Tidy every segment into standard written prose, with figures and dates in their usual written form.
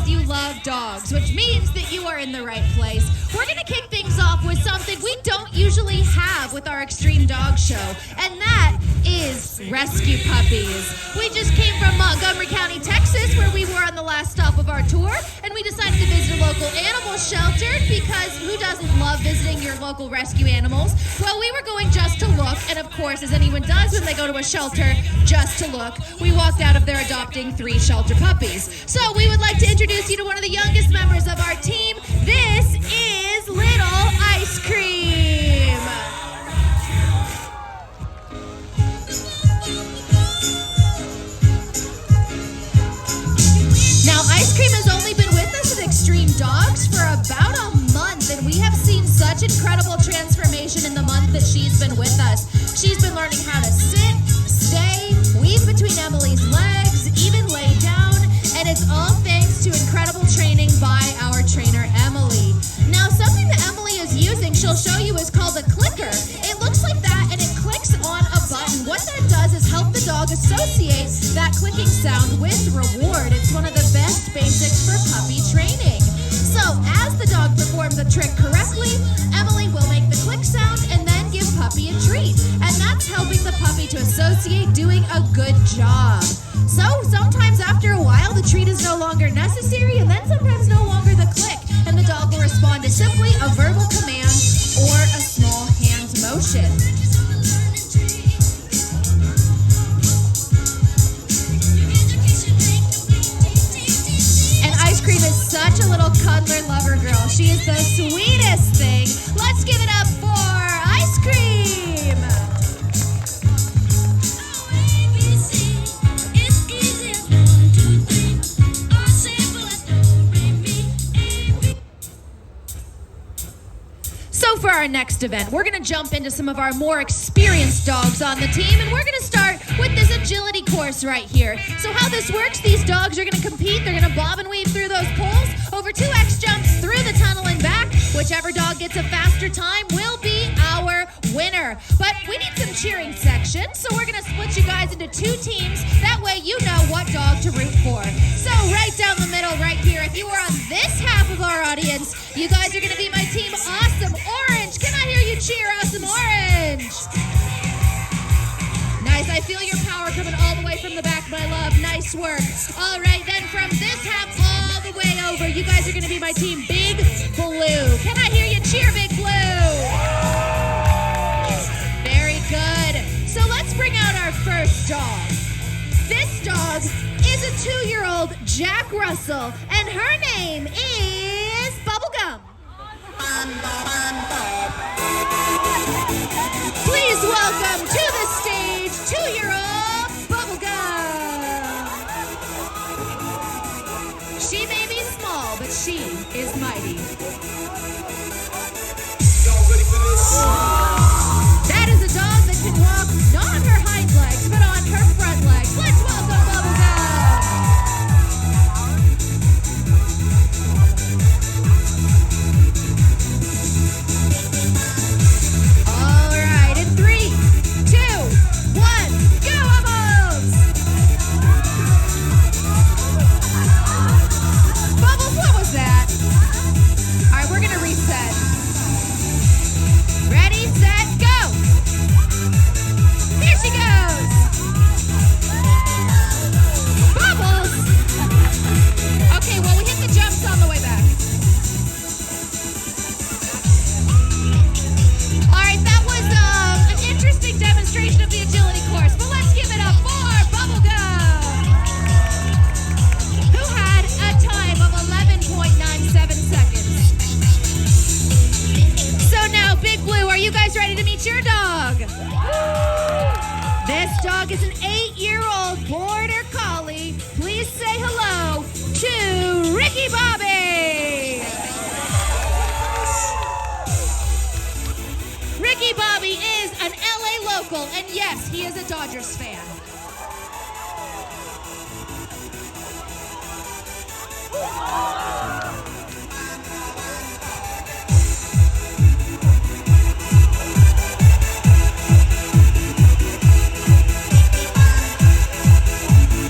because you love dogs, which means that you are in the right place. We're going to kick things off with something we don't usually have with our Extreme Dog Show, and that is rescue puppies. We just came from Montgomery County, Texas, where we were on the last stop of our tour, and we decided to visit a local animal shelter because who doesn't love visiting your local rescue animals? Well, we were going just to look, and of course, as anyone does when they go to a shelter, just to look, we walked out of there adopting 3 shelter puppies. So we would like to introduce you to one of the youngest members of our team. This is Little Ice Cream. Now, Ice Cream has only been with us at Extreme Dogs for about a month, and we have seen such incredible transformation in the month that she's been with us. She's been learning how to sit, stay, weave between Emily's legs, even lay down, and it's all thanks to incredible training by our trainer, Emily. Now, something that Emily is using, she'll show you, is called a clicker. It looks like that, and it clicks on a button. What that does is help the dog associate that clicking sound with reward. It's one of the best basics for puppy training. So, as the dog performs the trick correctly, Emily will make the click sound and then give puppy a treat. And that's helping the puppy to associate doing a good job. So, sometimes after a while, the treat is no longer necessary, and then sometimes no longer the click. And the dog will respond to simply a verbal command or a small hand motion. And Ice Cream is such a little cuddler lover girl. She is the sweetest thing. Let's give it up for Ice Cream. So for our next event, we're going to jump into some of our more experienced dogs on the team, and we're going to start with this agility course right here. So how this works, these dogs are going to compete. They're going to bob and weave through those poles, over 2 X jumps through the tunnel and back. Whichever dog gets a faster time will be our winner. But we need some cheering sections, so we're going to split you guys into 2 teams. That way you know what dog to root for. So right down the middle right here, if you are on this half of our audience, you guys are going to be my team Awesome Orange. Can I hear you cheer Awesome Orange? Nice. I feel your power coming all the way from the back, my love. Nice work. All right, then from this half all the way over, you guys are going to be my team Big Blue. Can I hear you cheer Big Blue? Very good. So let's bring out our first dog. This dog is a 2-year-old Jack Russell, and her name is Bubblegum. Please welcome to the stage 2-year-old Bubblegum. She may be small, but she is mighty. Y'all ready for this? That is a dog that can walk not on her hind legs, but on her front legs. Let's welcome Bubblegum. All right, in 3, 2, 1, go, Bubbles! Bubbles, what was that? All right, we're gonna reset. Ready, set, go! Here she goes! Bubbles! Okay, well, we hit the jumps on the way back. All right, that was an interesting demonstration of the agility course, but let's give it up for Bubblegum, who had a time of 11.97 seconds. So now, Big Blue, are you guys ready to meet your dog? This dog is an 8-year-old Border Collie. Please say hello to Ricky Bobby. Ricky Bobby is an LA local, and yes, he is a Dodgers fan.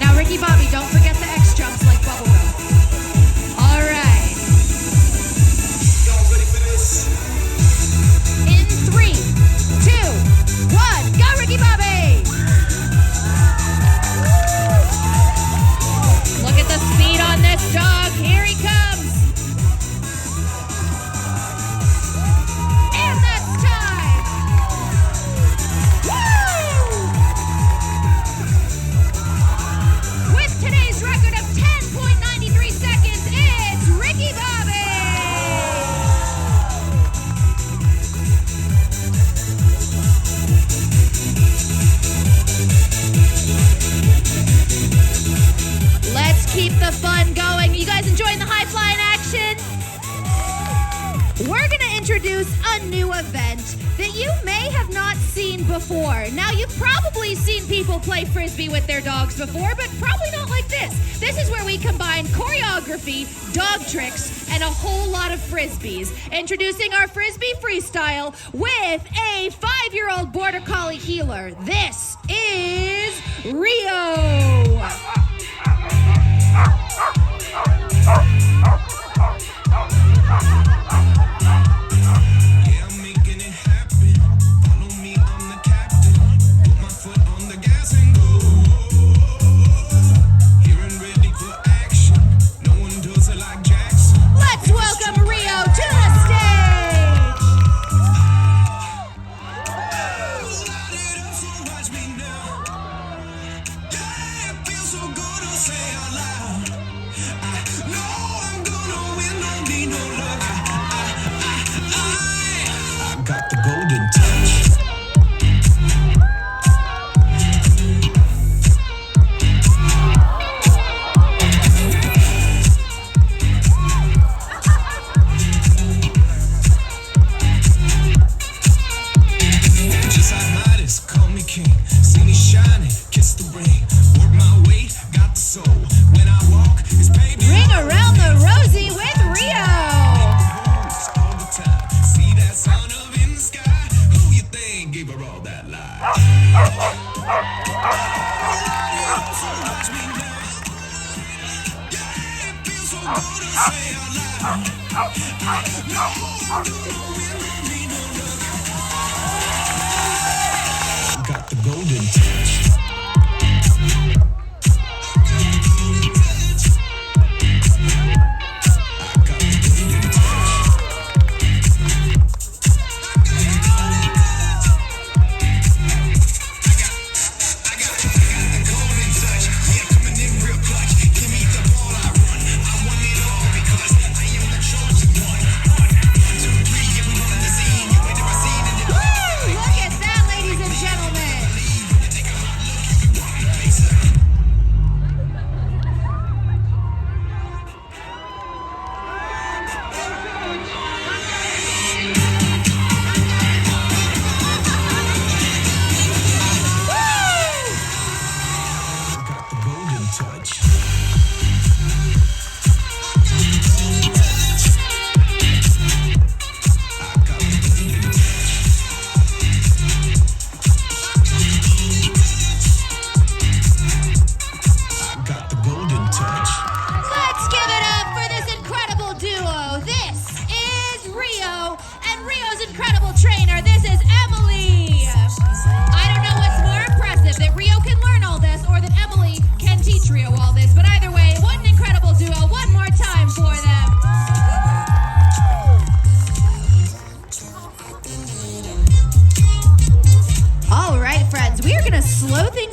Now, Ricky Bobby, don't forget the X jumps like Bubblegum. the fun going. You guys enjoying the high flying action? We're gonna introduce a new event that you may have not seen before. Now, you've probably seen people play Frisbee with their dogs before, but probably not like this. This is where we combine choreography, dog tricks, and a whole lot of Frisbees. Introducing our Frisbee freestyle with a 5-year-old Border Collie healer. This is Rio. Got the golden touch.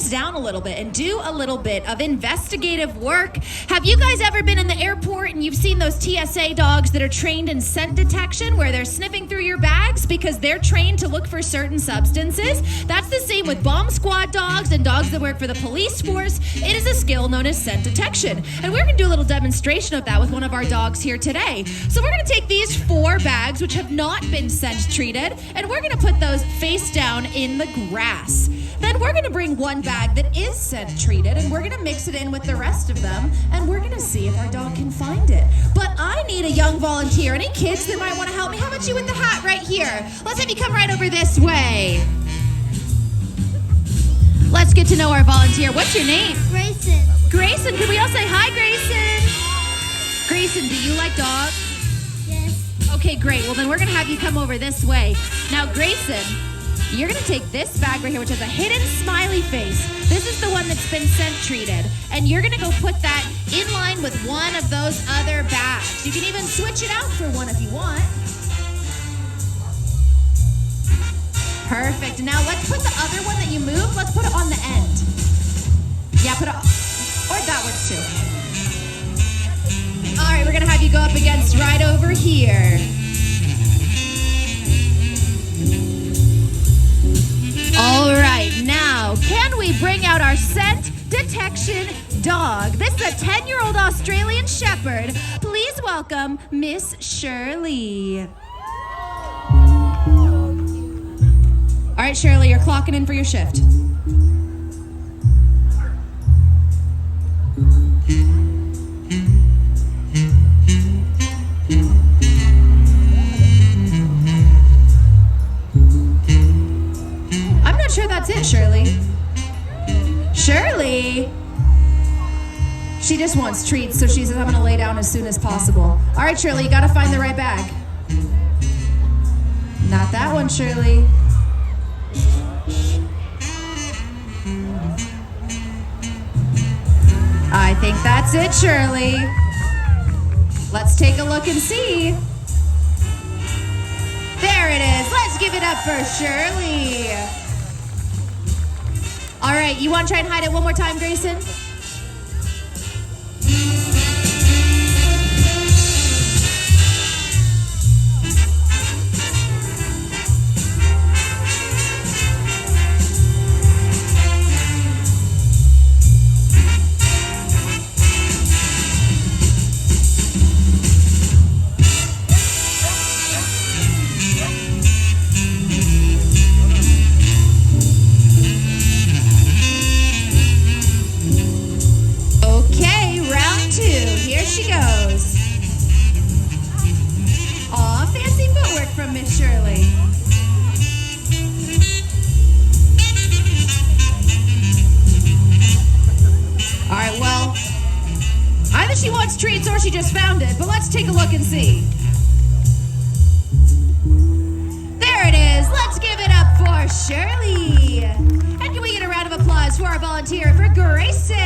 Down a little bit and do a little bit of investigative work. Have you guys ever been in the airport and you've seen those TSA dogs that are trained in scent detection where they're sniffing through your bags because they're trained to look for certain substances? That's the same with bomb squad dogs and dogs that work for the police force. It is a skill known as scent detection. And we're gonna do a little demonstration of that with one of our dogs here today. So we're gonna take these 4 bags which have not been scent treated and we're gonna put those face down in the grass. Then we're gonna bring 1 bag that is scent treated and we're gonna mix it in with the rest of them and we're gonna see if our dog can find it. But I need a young volunteer. Any kids that might wanna help me? How about you with the hat right here? Let's have you come right over this way. Let's get to know our volunteer. What's your name? Grayson. Grayson, could we all say hi, Grayson? Grayson, do you like dogs? Yes. Okay, great. Well, then we're gonna have you come over this way. Now, Grayson, you're gonna take this bag right here, which has a hidden smiley face. This is the one that's been scent treated. And you're gonna go put that in line with one of those other bags. You can even switch it out for one if you want. Perfect. Now let's put the other one that you moved, let's put it on the end. Yeah, put it, or that works too. All right, we're gonna have you go up against right over here. All right, now, can we bring out our scent detection dog. This is a 10-year-old Australian Shepherd. Please welcome Miss Shirley. All right, Shirley, you're clocking in for your shift. I'm not sure that's it, Shirley. Shirley? She just wants treats, so she says I'm gonna lay down as soon as possible. All right, Shirley, you gotta find the right bag. Not that one, Shirley. I think that's it, Shirley. Let's take a look and see. There it is. Let's give it up for Shirley. All right, you want to try and hide it one more time, Grayson? She goes. Aw, fancy footwork from Miss Shirley. All right, well, either she wants treats or she just found it, but let's take a look and see. There it is. Let's give it up for Shirley. And can we get a round of applause for our volunteer for Grayson?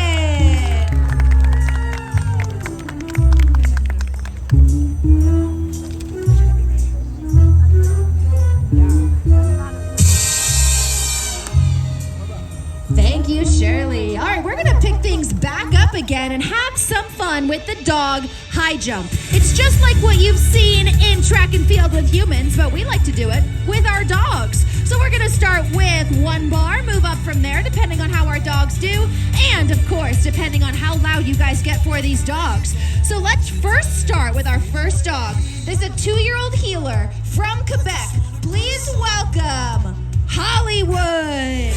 Thank you, Shirley. All right, we're gonna pick things back up again and have some fun with the dog high jump. It's just like what you've seen in track and field with humans, but we like to do it with our dogs. So we're gonna start with 1 bar, move up from there depending on how our dogs do, and of course, depending on how loud you guys get for these dogs. So let's first start with our first dog. This is a 2-year-old healer from Quebec. Please welcome Hollywood.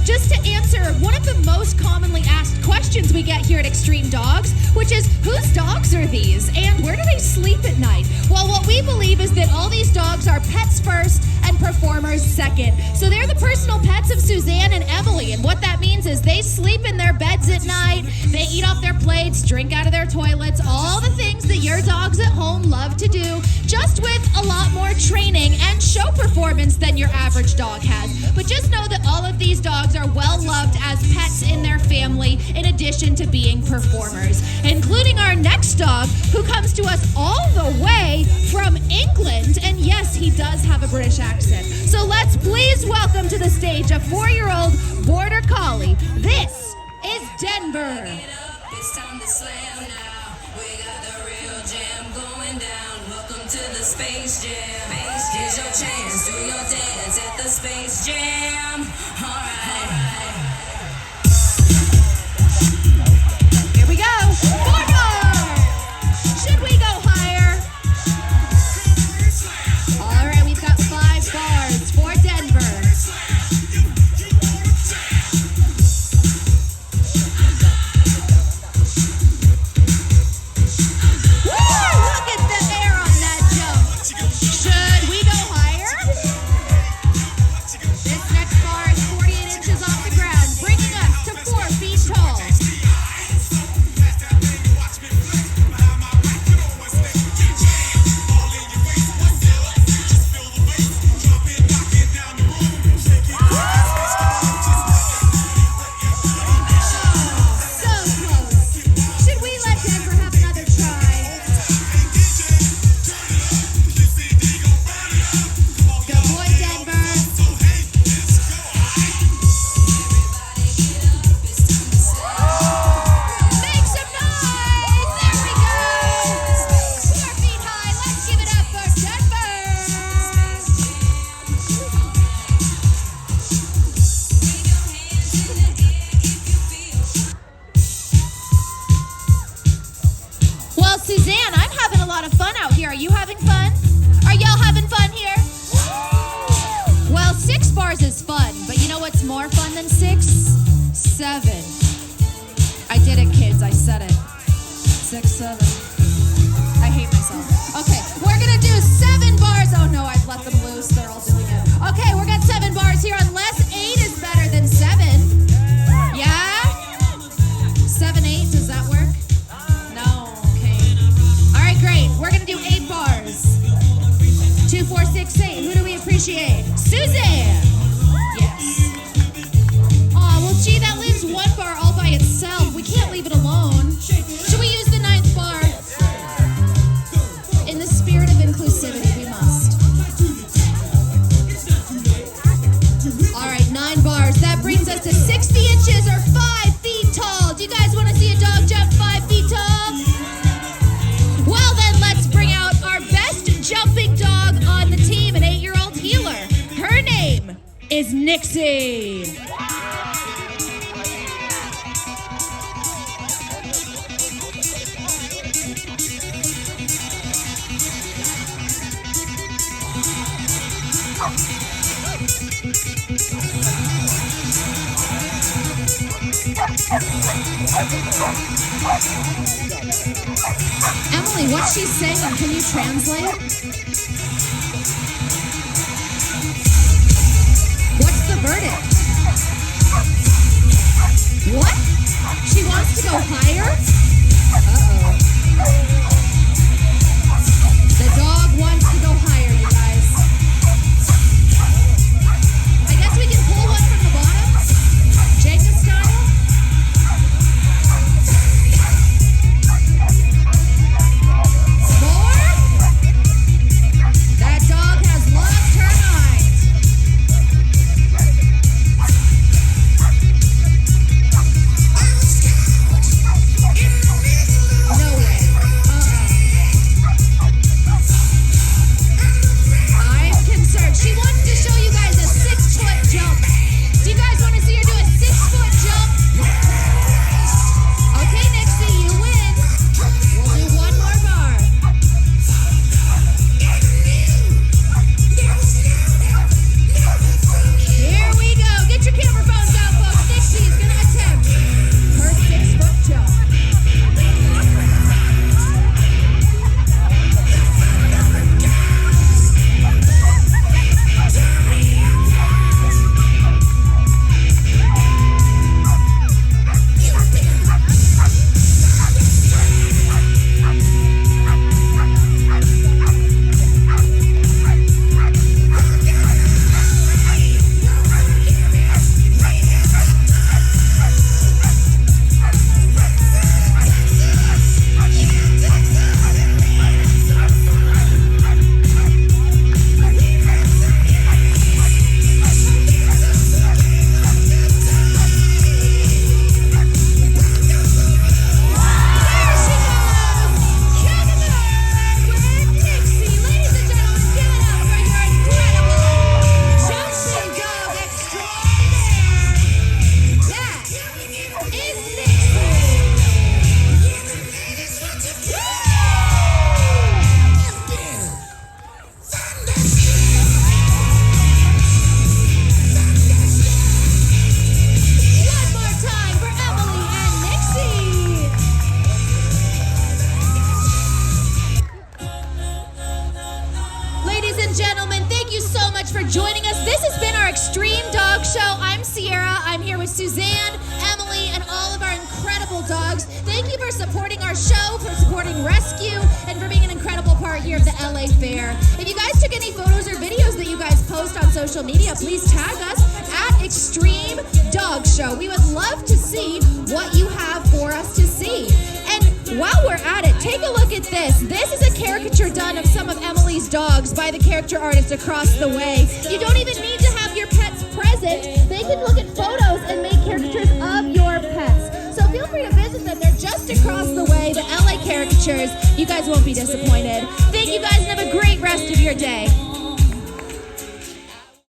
Just to answer one of the most commonly asked questions we get here at Extreme Dogs, which is, whose dogs are these and where do they sleep at night? Well, what we believe is that all these dogs are pets first and performers second. So they're the personal pets of Suzanne and Emily, and what that means is they sleep in their beds at night, they eat off their plates, drink out of their toilets, all the things that your dogs at home love to do, just with a lot more training and show performance than your average dog has. But just know that all of these dogs are well loved as pets in their family, in addition to being performers, including our next dog, who comes to us all the way from England, and yes, he does have a British accent. So let's please welcome to the stage a 4-year-old Border Collie. This is Denver. It's time to slam now. We got the real jam going down. Welcome to the Space Jam. Here's your chance, do your dance at the Space Jam. Alright. Here we go. 4 bars. Should we go higher? All right, we've got 5 bars for Denver. More fun than 6? 7. I did it, kids. I said it. 6, 7. I hate myself. Okay, we're gonna do 7 bars. Oh no, I've let them loose. They're all doing it. Okay, we're got 7 bars here. Unless 8 is better than 7. Yeah? 7, 8. Does that work? No. Okay. All right, great. We're gonna do 8 bars. 2, 4, 6, 8. Who do we appreciate? Suzanne. Gee, that leaves 1 bar all by itself. We can't leave it alone. Should we use the 9th bar? In the spirit of inclusivity, we must. All right, 9 bars. That brings us to 60 inches or 5 feet tall. Do you guys want to see a dog jump 5 feet tall? Well, then let's bring out our best jumping dog on the team, an 8-year-old healer. Her name is Nixie. Emily, what's she saying? Can you translate? What's the verdict? What? She wants to go higher? Uh-oh. The dog wants to go higher, you guys. I guess we can pull one from the bottom. Jacob style. More? That dog has lost her mind. supporting our show, for supporting Rescue, and for being an incredible part here of the LA Fair. If you guys took any photos or videos that you guys post on social media, please tag us at Extreme Dog Show. We would love to see what you have for us to see. And while we're at it, take a look at this. This is a caricature done of some of Emily's dogs by the character artist across the way. You don't even need to have your pets present. They can look at photos and make caricatures of your pets. So feel free to visit them. They're just across the way, the LA Caricatures. You guys won't be disappointed. Thank you guys and have a great rest of your day.